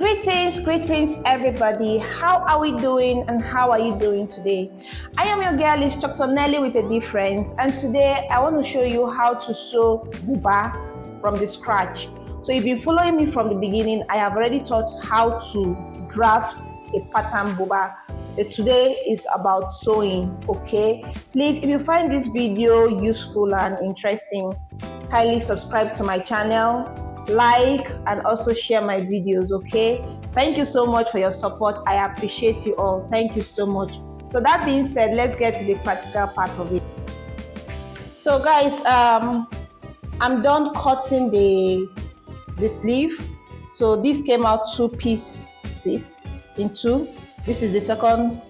Greetings, everybody. How are we doing and how are you doing today? I am your girl, Instructor Nelly with a difference, and today I want to show you how to sew buba from the scratch. So if you've been following me from the beginning, I have already taught how to draft a pattern buba. Today is about sewing, okay? Please, if you find this video useful and interesting, kindly subscribe to my channel, like, and also share my videos, okay? Thank you so much for your support. I appreciate you all. Thank you so much. So that being said, let's get to the practical part of it. So guys, I'm done cutting the sleeve. So this came out 2 pieces in 2. This is the second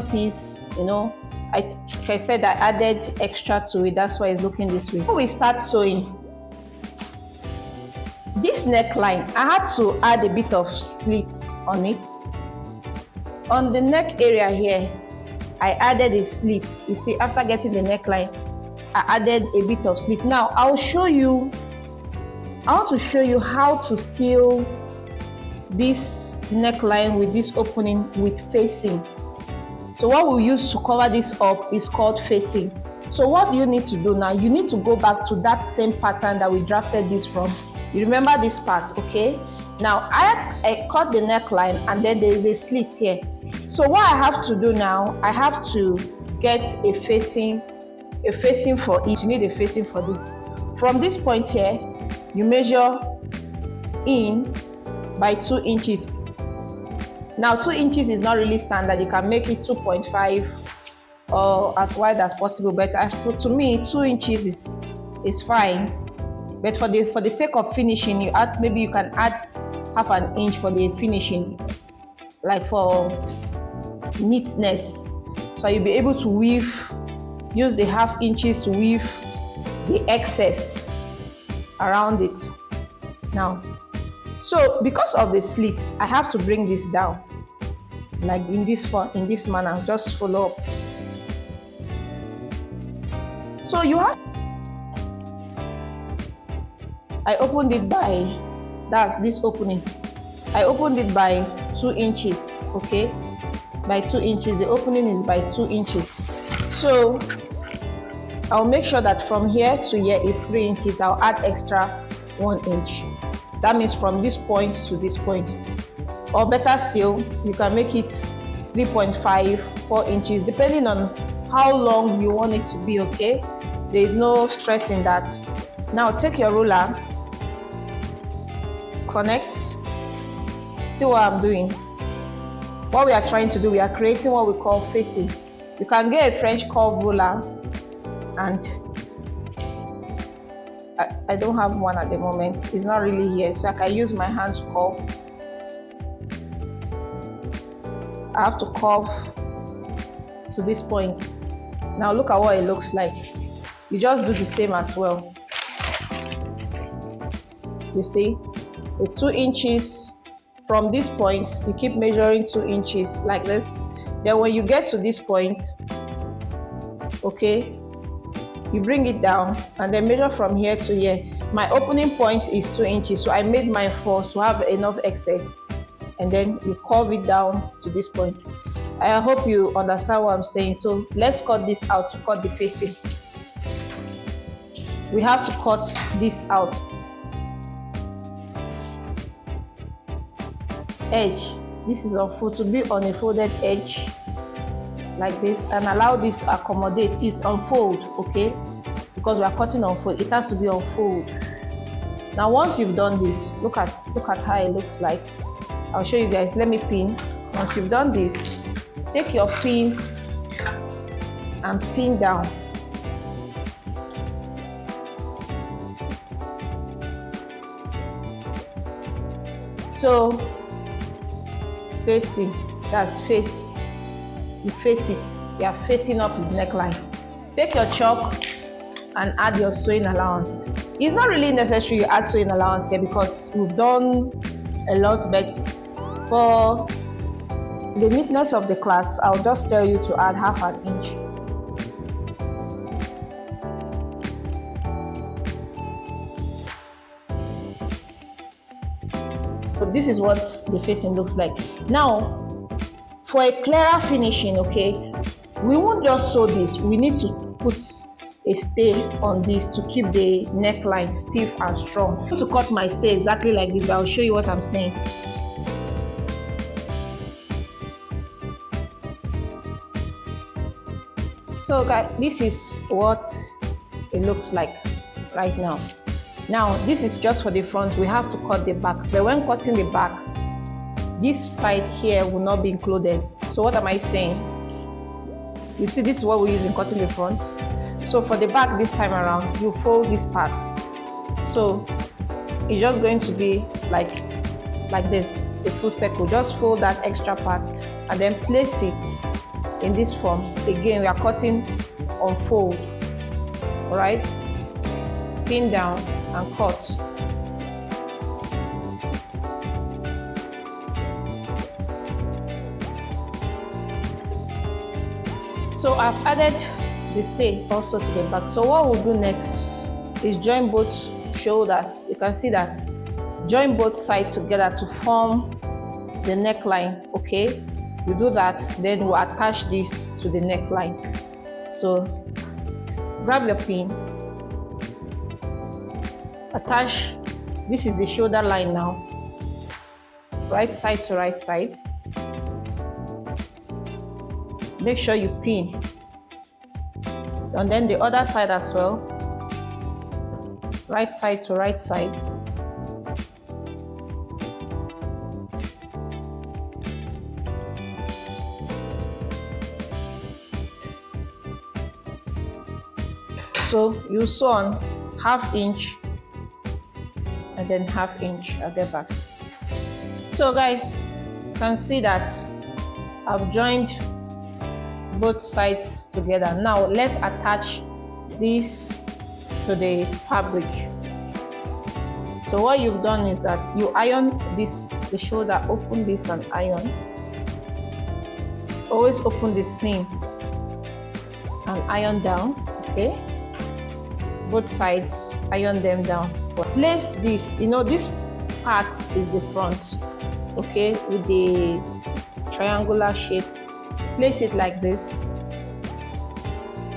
piece. Like I said, I added extra to it. That's why it's looking this way. Before we start sewing, this neckline, I had to add a bit of slits on it. On the neck area here, I added a slit. You see, after getting the neckline, I added a bit of slit. Now, I want to show you how to seal this neckline with this opening with facing. So what we use to cover this up is called facing. So what do you need to do now? You need to go back to that same pattern that we drafted this from. You remember this part, okay? Now I cut the neckline and then there is a slit here. So what I have to do now, I have to get a facing for each. You need a facing for this. From this point here, you measure in by 2 inches. Now 2 inches is not really standard. You can make it 2.5 or as wide as possible, but to me 2 inches is fine. But for the sake of finishing, you can add half an inch for the finishing, like for neatness. So you'll be able to use the half inches to weave the excess around it. Now, so because of the slits, I have to bring this down, like in this manner. Just follow up. So you have. I opened it by, that's this opening. I opened it by 2 inches, okay? By 2 inches. The opening is by 2 inches. So I'll make sure that from here to here is 3 inches. I'll add extra 1 inch. That means from this point to this point. Or better still, you can make it 3.5, 4 inches, depending on how long you want it to be, okay? There is no stress in that. Now take your ruler, connect. See what I'm doing? What we are trying to do, we are creating what we call facing. You can get a French curve ruler, and I don't have one at the moment. It's not really here, so I can use my hand to curve. I have to curve to this point. Now look at what it looks like. You just do the same as well. You see, the 2 inches from this point, you keep measuring 2 inches like this. Then when you get to this point, okay, you bring it down and then measure from here to here. My opening point is 2 inches, so I made mine 4 to have enough excess, and then you curve it down to this point. I hope you understand what I'm saying. So let's cut this out to cut the facing. We have to cut this out. Edge, this is to be on a folded edge like this, and allow this to accommodate. It's unfold, okay? Because we are cutting on fold, it has to be unfold. Now once you've done this, look at how it looks like. I'll show you guys. Let me pin. Once you've done this, take your pin and pin down. So facing, that's face. You face it. You are facing up the neckline. Take your chalk and add your sewing allowance. It's not really necessary you add sewing allowance here because we've done a lot, but for the neatness of the class, I'll just tell you to add half an inch. So this is what the facing looks like. Now, for a clearer finishing, okay, we won't just sew this. We need to put a stay on this to keep the neckline stiff and strong. I'm going to cut my stay exactly like this, but I'll show you what I'm saying. So guys, this is what it looks like right now. Now this is just for the front. We have to cut the back, but when cutting the back, this side here will not be included. So what am I saying? You see, this is what we use in cutting the front. So for the back this time around, you fold this part. So it's just going to be like this, a full circle. Just fold that extra part and then place it in this form. Again, we are cutting on fold. All right, pin down and cut. So I've added the stay also to the back. So what we'll do next is join both shoulders. You can see that. Join both sides together to form the neckline, okay? We do that, then we'll attach this to the neckline. So grab your pin, attach, this is the shoulder line now, right side to right side. Make sure you pin, and then the other side as well, right side to right side. So you sew on 1/2 inch and then 1/2 inch at the back. So guys, you can see that I've joined both sides together. Now let's attach this to the fabric. So what you've done is that you iron this, the shoulder, open this and iron. Always open the seam and iron down, okay? Both sides, iron them down. Place this, you know, this part is the front, okay, with the triangular shape. Place it like this,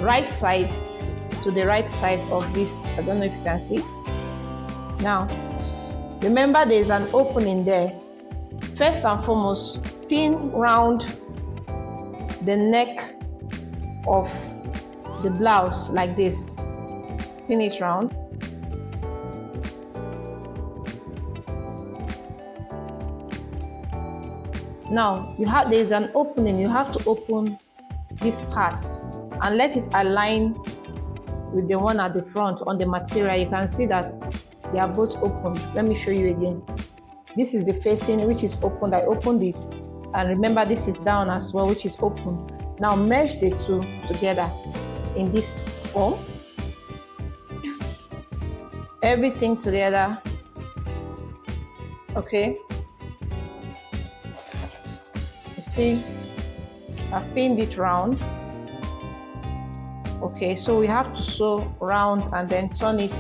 right side to the right side of this. I don't know if you can see. Now remember, there's an opening there. First and foremost, pin round the neck of the blouse like this. Pin it round. Now there's an opening. You have to open this part and let it align with the one at the front on the material. You can see that they are both open. Let me show you again. This is the facing, which is opened. I opened it, and remember this is down as well, which is open. Now merge the two together in this form. Everything together, okay? See, I've pinned it round. Okay, so we have to sew round and then turn it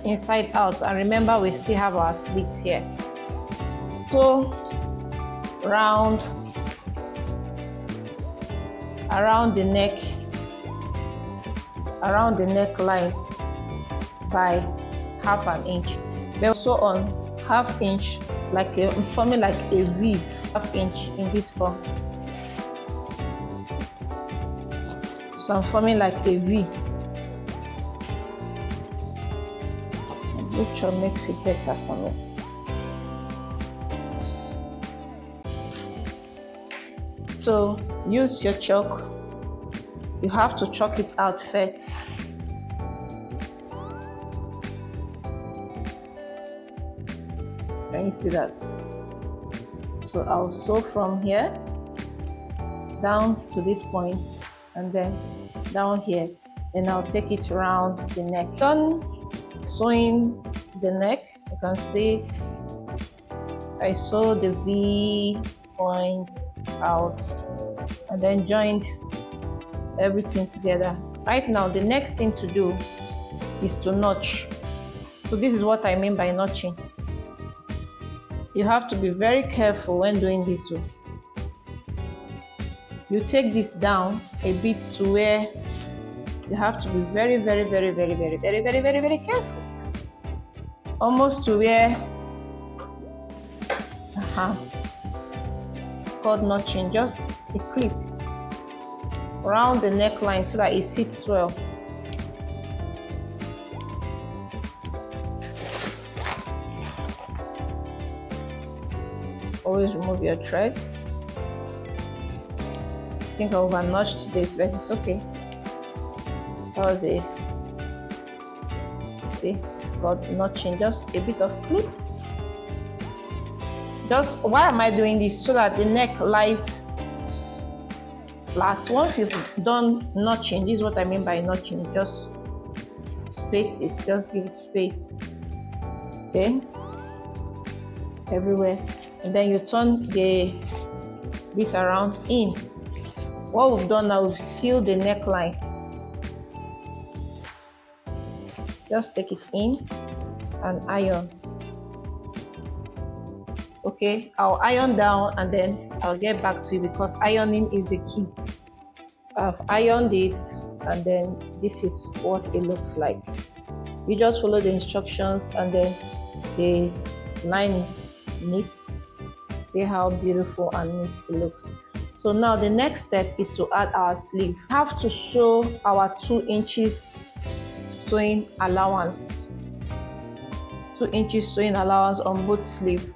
inside out. And remember, we still have our slit here. So round around the neck, around the neckline by 1/2 inch. Then sew on 1/2 inch, like forming like a V. 1/2 inch in this form. So I'm forming like a V. Which one makes it better for me? So use your chalk. You have to chalk it out first. Can you see that? So I'll sew from here down to this point and then down here, and I'll take it around the neck. Done sewing the neck, you can see I sew the V point out and then joined everything together. Right now, the next thing to do is to notch. So this is what I mean by notching. You have to be very careful when doing this. You take this down a bit to where you have to be very, very, very, very, very, very, very, very, very careful. Almost to where called notching, just a clip around the neckline so that it sits well. Always remove your thread. I think I over notched this, but it's okay. That was it. See, it's called notching, just a bit of clip. Just why am I doing this? So that the neck lies flat. Once you've done notching, this is what I mean by notching, just spaces, just give it space, okay, everywhere. And then you turn this around in. What we've done now, we've sealed the neckline. Just take it in and iron. Okay, I'll iron down and then I'll get back to you because ironing is the key. I've ironed it and then this is what it looks like. You just follow the instructions and then the line is neat. See how beautiful and neat it looks. So now the next step is to add our sleeve. We have to sew our 2 inches sewing allowance. 2 inches sewing allowance on both sleeve.